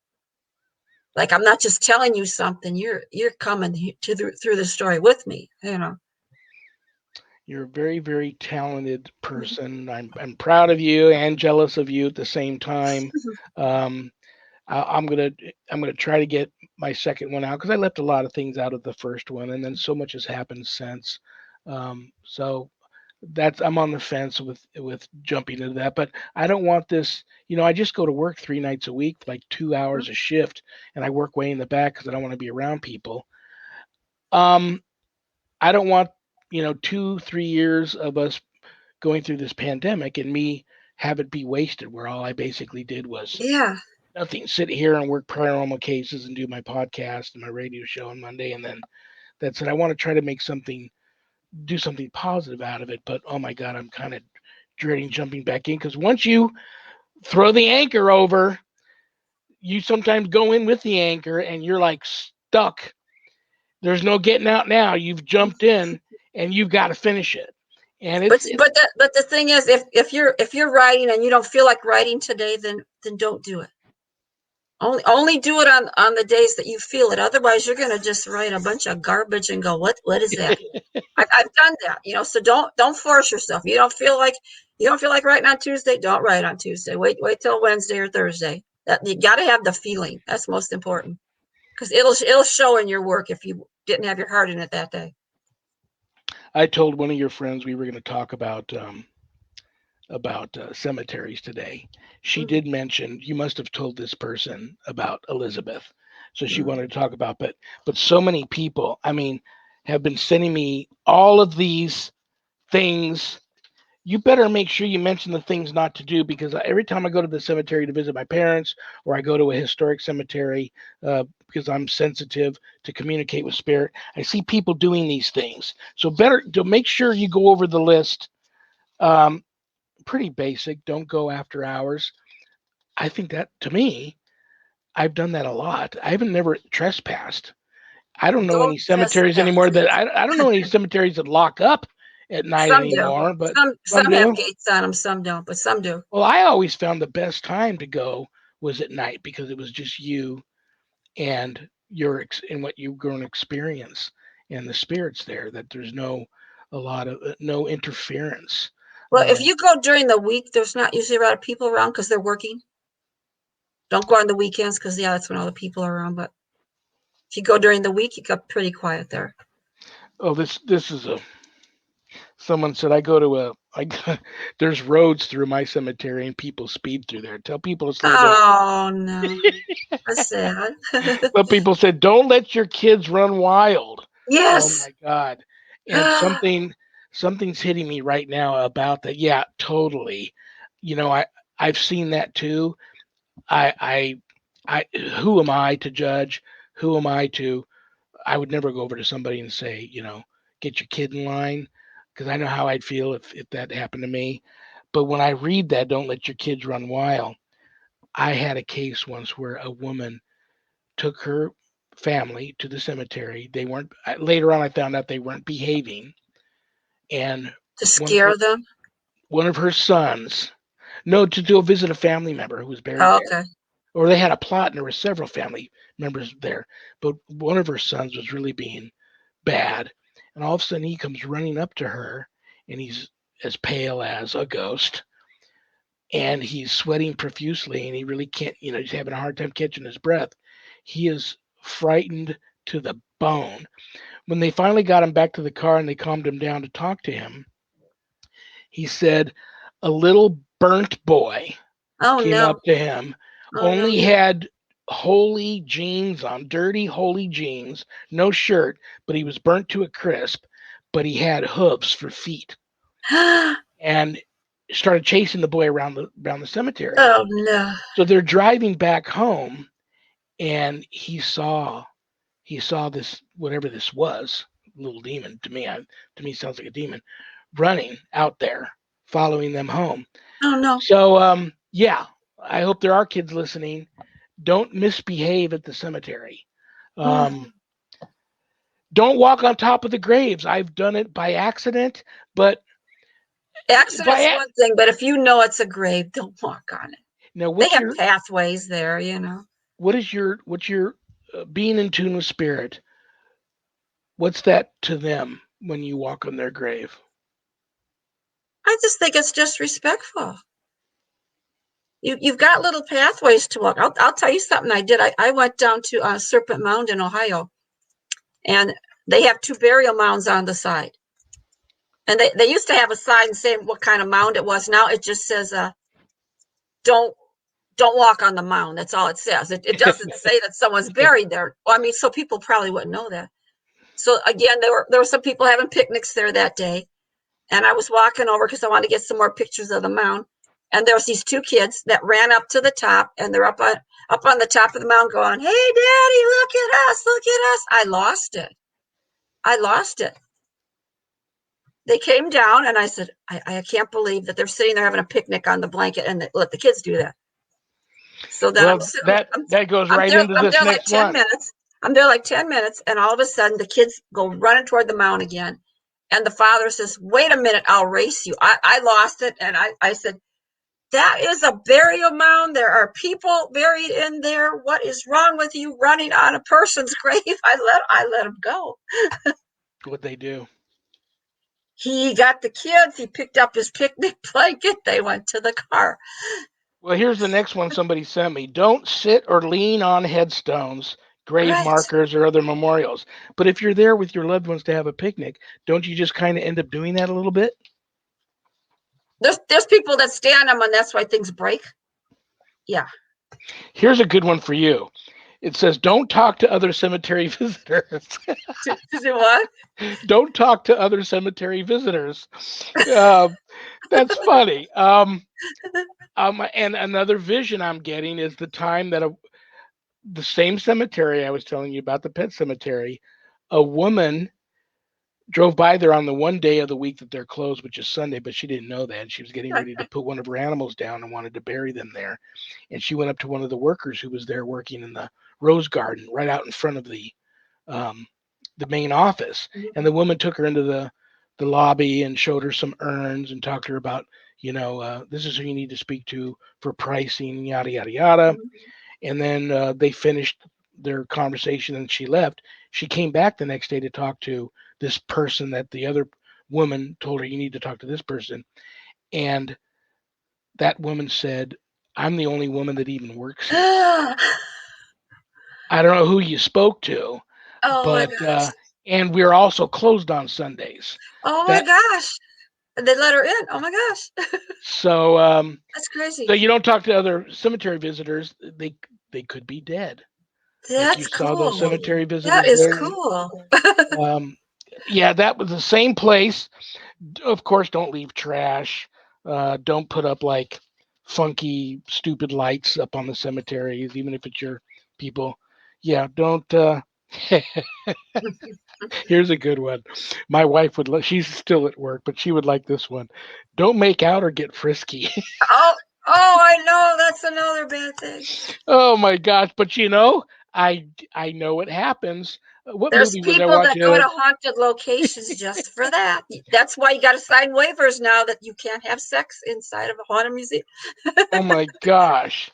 Like I'm not just telling you something. You're coming through the story with me. You're a very, very talented person. I'm proud of you and jealous of you at the same time. Um, I'm gonna try to get my second one out because I left a lot of things out of the first one, and then so much has happened since. So that's I'm on the fence with jumping into that, but I don't want this. I just go to work 3 nights a week, like 2 hours a shift, and I work way in the back because I don't want to be around people. Um, I don't want 2-3 years of us going through this pandemic and me have it be wasted, where all I basically did was Yeah. nothing, sit here and work paranormal cases and do my podcast and my radio show on Monday, and then that's it. I want to try to do something positive out of it, but oh my God, I'm kind of dreading jumping back in because once you throw the anchor over, you sometimes go in with the anchor and you're like stuck. There's no getting out now. You've jumped in and you've got to finish it. And But the thing is, if you're writing and you don't feel like writing today, then don't do it. Only do it on the days that you feel it. Otherwise, you're gonna just write a bunch of garbage and go, what is that? I've done that, so don't force yourself. You don't feel like writing on Tuesday, don't write on Tuesday. Wait till Wednesday or Thursday. That you got to have the feeling. That's most important because it'll show in your work if you didn't have your heart in it that day. I told one of your friends we were going to talk about cemeteries today. She Mhm. did mention you must have told this person about Elizabeth, so she Mhm. wanted to talk about. But so many people, I mean, have been sending me all of these things. You better make sure you mention the things not to do because every time I go to the cemetery to visit my parents or I go to a historic cemetery because I'm sensitive to communicate with spirit, I see people doing these things. So better to make sure you go over the list. Um, pretty basic. Don't go after hours. I think that, to me, I've done that a lot. I haven't never trespassed. I don't know any Don't cemeteries trespass. anymore that I don't know any cemeteries that lock up at night Some do. anymore, but some Some have do. gates on them, some don't, but some do. Well, I always found the best time to go was at night because it was just you and and what you're going to experience and the spirits there. That there's a lot of no interference. Well, if you go during the week, there's not usually a lot of people around because they're working. Don't go on the weekends because, yeah, that's when all the people are around. But if you go during the week, you got pretty quiet there. Oh, this is a someone said I go to there's roads through my cemetery and people speed through there. Tell people to slow down. Oh, no. That's sad. But people said don't let your kids run wild. Oh Yes. my God. And something's hitting me right now about that. Yeah, totally. I've seen that too. I who am I to judge? Who am I to I would never go over to somebody and say, get your kid in line because I know how I'd feel if that happened to me. But when I read that, don't let your kids run wild. I had a case once where a woman took her family to the cemetery. They weren't, later on, I found out they weren't behaving. And To one of her, scare them? one of her sons, no, to go visit a family member who was buried Oh, there. okay. Or they had a plot and there were several family members there. But one of her sons was really being bad. And all of a sudden he comes running up to her and he's as pale as a ghost and he's sweating profusely and he really can't, he's having a hard time catching his breath. He is frightened to the bone. When they finally got him back to the car and they calmed him down to talk to him, he said a little burnt boy Oh, came no. up to him, Oh, no. only had holy jeans on, dirty holy jeans, no shirt, but he was burnt to a crisp, but he had hooves for feet and started chasing the boy around the cemetery. Oh, no. So they're driving back home and he saw this whatever this was, little demon to me sounds like a demon running out there following them home. Oh, no. So yeah, I hope there are kids listening. Don't misbehave at the cemetery. Um, don't walk on top of the graves. I've done it by accident, but Accident's by one thing, but if you know it's a grave, don't walk on it. now, They have pathways there, what's your being in tune with spirit? What's that to them when you walk on their grave? I just think it's disrespectful. You've got little pathways to walk. I'll tell you something I did. I went down to Serpent Mound in Ohio, and they have 2 burial mounds on the side. And they used to have a sign saying what kind of mound it was. Now it just says, don't walk on the mound. That's all it says. It doesn't say that someone's buried there. Well, I mean, so people probably wouldn't know that. So again, there were some people having picnics there that day. And I was walking over because I wanted to get some more pictures of the mound. And there was these 2 kids that ran up to the top, and they're up on the top of the mound going, "Hey, Daddy, look at us, look at us." I lost it. They came down, and I said, I can't believe that they're sitting there having a picnic on the blanket and let the kids do that. So then Well, that goes right into this there like next 10 one. minutes. I'm there like 10 minutes, and all of a sudden the kids go running toward the mound again. And the father says, "Wait a minute, I'll race you." I lost it, and I said, "That is a burial mound. There are people buried in there. What is wrong with you running on a person's grave?" I let him go. What they do. He got the kids. He picked up his picnic blanket. They went to the car. Well, here's the next one somebody sent me. Don't sit or lean on headstones, grave Right. markers, or other memorials. But if you're there with your loved ones to have a picnic, don't you just kind of end up doing that a little bit? There's people that stand them, and that's why things break. Yeah. Here's a good one for you. It says, don't talk to other cemetery visitors. To do what? Don't talk to other cemetery visitors. That's funny. And another vision I'm getting is the time that the same cemetery I was telling you about, the pet cemetery, a woman drove by there on the one day of the week that they're closed, which is Sunday, but she didn't know that. And she was getting ready to put one of her animals down and wanted to bury them there. And she went up to one of the workers who was there working in the rose garden right out in front of um, the main office. And the woman took her into the lobby and showed her some urns and talked to her about, this is who you need to speak to for pricing, yada, yada, yada. And then they finished their conversation and she left. She came back the next day to talk to this person that the other woman told her, you need to talk to this person. And that woman said, I'm the only woman that even works here. I don't know who you spoke to, Oh my but gosh. and we're also closed on Sundays. Oh my That gosh. They let her in. Oh my gosh. so That's so crazy. you don't talk to other cemetery visitors. They could be dead. If you That's saw those cool. cemetery That visitors is there, cool. um, yeah, that was the same place. Of course, don't leave trash. Don't put up like funky, stupid lights up on the cemeteries, even if it's your people. Yeah, don't. Here's a good one. My wife would. She's still at work, but she would like this one. Don't make out or get frisky. Oh, oh, I know. That's another bad thing. Oh my gosh! But I know it happens. What There's movie was I people that watching? go to haunted locations just for that. That's why you got to sign waivers now that you can't have sex inside of a haunted museum. Oh my gosh.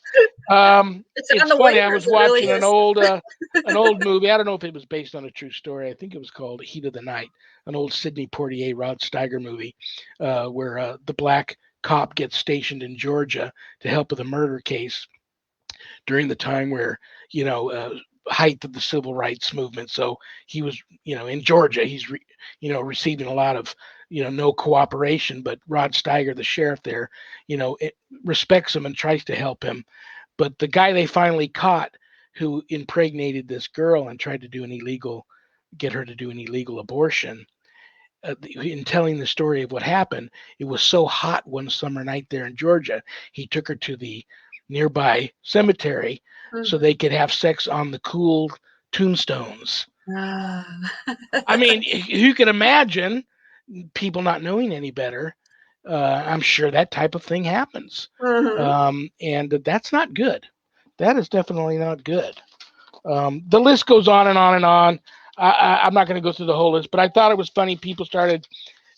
It's on It's the funny. I waivers. was It really watching is. an old movie. I don't know if it was based on a true story. I think it was called Heat of the Night, an old Sidney Poitier, Rod Steiger movie, where the black cop gets stationed in Georgia to help with a murder case during the time where height of the civil rights movement. So he was in Georgia. He's receiving a lot of no cooperation, but Rod Steiger, the sheriff there, it respects him and tries to help him. But the guy they finally caught who impregnated this girl and tried to get her to do an illegal abortion, in telling the story of what happened, it was so hot one summer night there in Georgia, he took her to the nearby cemetery so they could have sex on the cool tombstones. Ah. I mean, you can imagine people not knowing any better. I'm sure that type of thing happens. Mhm. And that's not good. That is definitely not good. The list goes on and on and on. I'm not going to go through the whole list, but I thought it was funny. People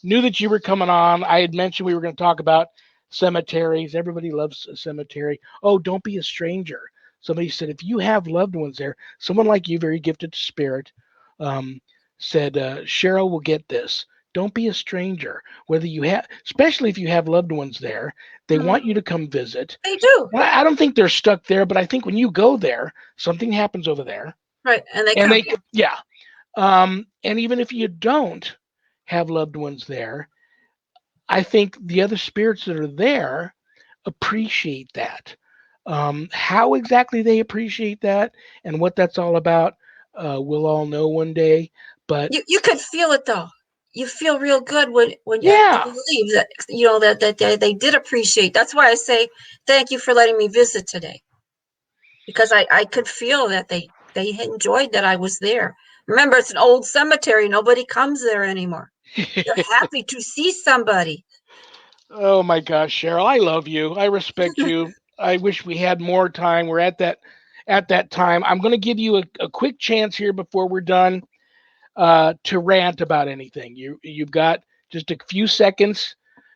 knew that you were coming on. I had mentioned we were going to talk about cemeteries. Everybody loves a cemetery. Oh, don't be a stranger. Somebody said, if you have loved ones there, someone like you, very gifted to spirit, um, said, Cheryl will get this. Don't be a stranger. Whether you have, especially if you have loved ones there, they want you to come visit. They do. And I don't think they're stuck there, but I think when you go there, something happens over there. Right. And they And come. yeah. And even if you don't have loved ones there, I think the other spirits that are there appreciate that. How exactly they appreciate that and what that's all about, we'll all know one day. But You could feel it though. You feel real good when you yeah, believe that that they did appreciate. That's why I say thank you for letting me visit today, because I could feel that they enjoyed that I was there. Remember, it's an old cemetery. Nobody comes there anymore. They're happy to see somebody. oh my gosh, Cheryl, I love you. I respect you. I wish we had more time. We're at that time. I'm going to give you a quick chance here before we're done to rant about anything. You've got just a few seconds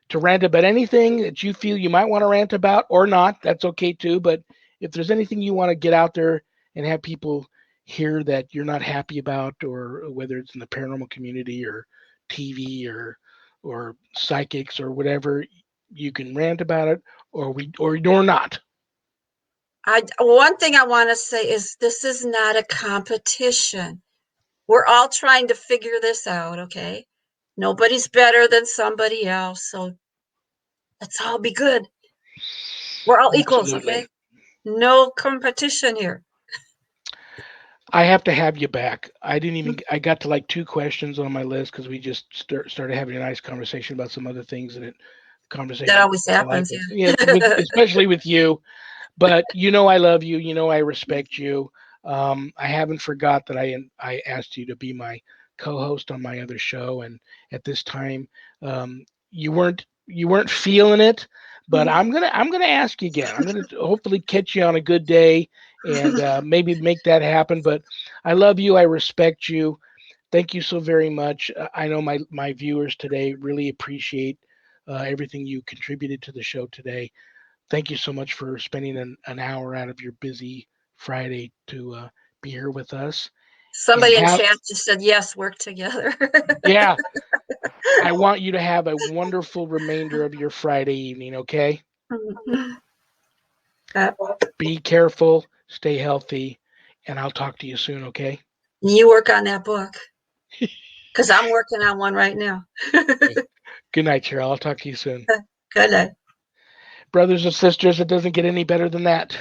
to rant about anything that you feel you might want to rant about or not. That's okay too. But if there's anything you want to get out there and have people hear that you're not happy about, or whether it's in the paranormal community or TV or psychics or whatever, you can rant about it or not. One thing I want to say is this is not a competition. We're all trying to figure this out, okay? Nobody's better than somebody else, so let's all be good. We're all equals, Absolutely. okay? No competition here. I have to have you back. I got to like two questions on my list because we just started having a nice conversation about some other things, and That conversation always I like happens, with, yeah, yeah. especially with you. But I love you. I respect you. I haven't forgot that I asked you to be my co-host on my other show, and at this time, you weren't feeling it, but I'm gonna ask you again. I'm gonna hopefully catch you on a good day and maybe make that happen. But I love you. I respect you. Thank you so very much. I know my viewers today really appreciate everything you contributed to the show today. Thank you so much for spending an hour out of your busy Friday to be here with us. And Somebody in have, chat just said yes, work together. yeah, I want you to have a wonderful remainder of your Friday evening, okay? Uh, Be careful, stay healthy, and I'll talk to you soon, okay? you work on that book because I'm working on one right now. Good night, Cheryl. I'll talk to you soon. Good night. Brothers and sisters, it doesn't get any better than that.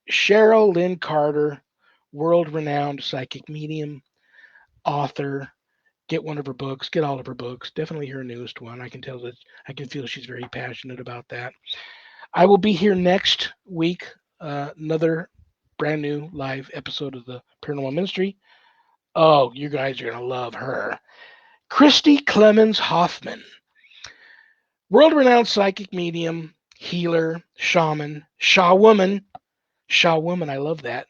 Cheryl Lynn Carter, world renowned psychic medium, author. Get one of her books, get all of her books, definitely her newest one. I can feel she's very passionate about that. I will be here next week, another brand new live episode of the Paranormal Ministry. Oh, you guys are going to love her. Christy Clemens Hoffman, world renowned psychic medium, healer, shaman, Shaw woman. Shaw woman, I love that.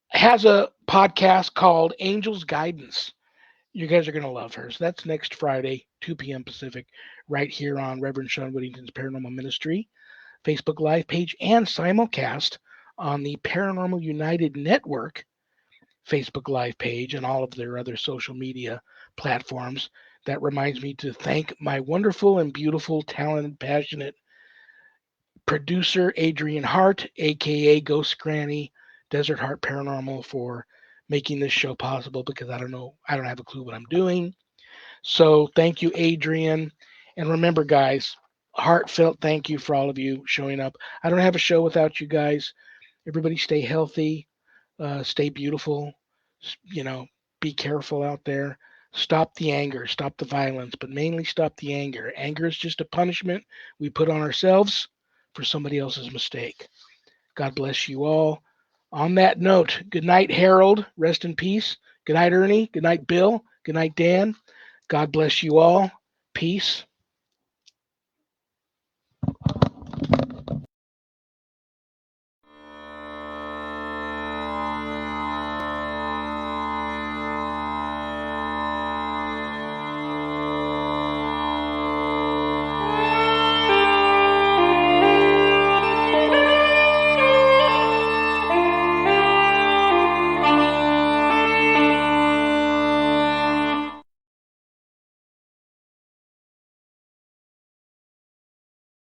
Has a podcast called Angel's Guidance. You guys are going to love her. So that's next Friday, 2 p.m. Pacific, right here on Reverend Sean Whittington's Paranormal Ministry Facebook Live page and simulcast on the Paranormal United Network Facebook Live page and all of their other social media platforms. That reminds me to thank my wonderful and beautiful, talented, passionate producer, Adrian Hart, aka Ghost Granny, Desert Heart Paranormal, for making this show possible because I don't have a clue what I'm doing. So thank you, Adrian. And remember, guys, heartfelt thank you for all of you showing up. I don't have a show without you guys. Everybody stay healthy, stay beautiful, you know, be careful out there. Stop the anger, stop the violence, but mainly stop the anger. Anger is just a punishment we put on ourselves for somebody else's mistake. God bless you all. On that note, good night, Harold. Rest in peace. Good night, Ernie. Good night, Bill. Good night, Dan. God bless you all. Peace.